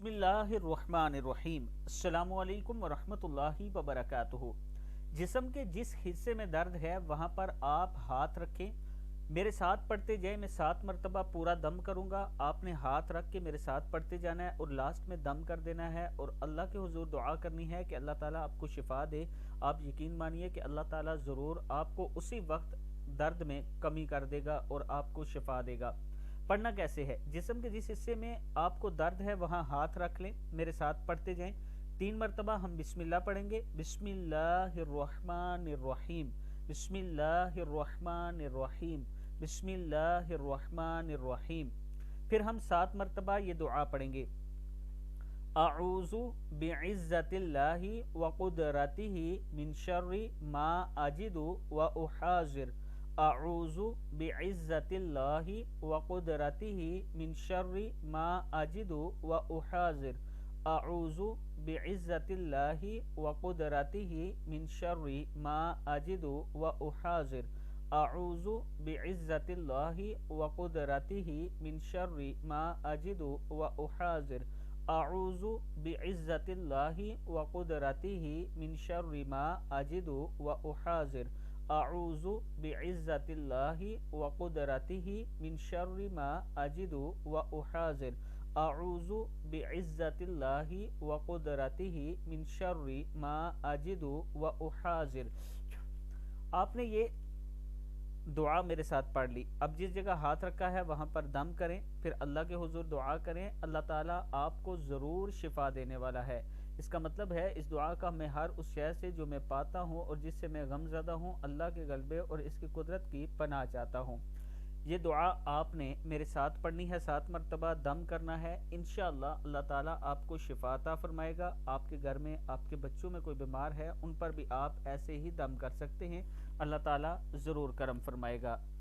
بسم اللہ الرحمن الرحیم۔ السلام علیکم ورحمۃ اللہ وبرکاتہ۔ جسم کے جس حصے میں درد ہے وہاں پر آپ ہاتھ رکھیں، میرے ساتھ پڑھتے جائیں۔ میں 7 مرتبہ پورا دم کروں گا، آپ نے ہاتھ رکھ کے میرے ساتھ پڑھتے جانا ہے اور لاسٹ میں دم کر دینا ہے اور اللہ کے حضور دعا کرنی ہے کہ اللہ تعالیٰ آپ کو شفا دے۔ آپ یقین مانیے کہ اللہ تعالیٰ ضرور آپ کو اسی وقت درد میں کمی کر دے گا اور آپ کو شفا دے گا۔ پڑھنا کیسے ہے؟ جسم کے جس حصے میں آپ کو درد ہے وہاں ہاتھ رکھ لیں، میرے ساتھ پڑھتے جائیں۔ 3 مرتبہ ہم بسم اللہ پڑھیں گے۔ بسم اللہ الرحمن الرحیم، بسم اللہ الرحمن الرحیم، بسم اللہ الرحمن الرحیم۔ پھر ہم 7 مرتبہ یہ دعا پڑھیں گے۔ اعوذ بعزت اللہ وقدرتہ من شر ما اجد واحاذر، اعوذ بعزت اللہ وقدرتہ من شر ما اجد واحاذر، اعوذ بعزت اللہ وقدرتہ من شر ما اجد واحاذر، اعوذ بعزت اللہ وقدرتہ من شر ما اجد واحاذر، اعوذ بعزت اللہ وقدرتہ من شر ما اجد واحاذر، اعوذ بعزت اللہ وقدرتہ من شر ما اجد واحاذر، اعوذ بعزت اللہ وقدرتہ من شر ما اجد واحاذر۔ آپ نے یہ دعا میرے ساتھ پڑھ لی۔ اب جس جگہ ہاتھ رکھا ہے وہاں پر دم کریں، پھر اللہ کے حضور دعا کریں، اللہ تعالیٰ آپ کو ضرور شفا دینے والا ہے۔ اس کا مطلب ہے اس دعا کا میں ہر اس شے سے جو میں پاتا ہوں اور جس سے میں غم زدہ ہوں، اللہ کے غلبے اور اس کی قدرت کی پناہ چاہتا ہوں۔ یہ دعا آپ نے میرے ساتھ پڑھنی ہے، 7 مرتبہ دم کرنا ہے۔ انشاءاللہ اللہ تعالیٰ آپ کو شفا عطا فرمائے گا۔ آپ کے گھر میں آپ کے بچوں میں کوئی بیمار ہے ان پر بھی آپ ایسے ہی دم کر سکتے ہیں، اللہ تعالیٰ ضرور کرم فرمائے گا۔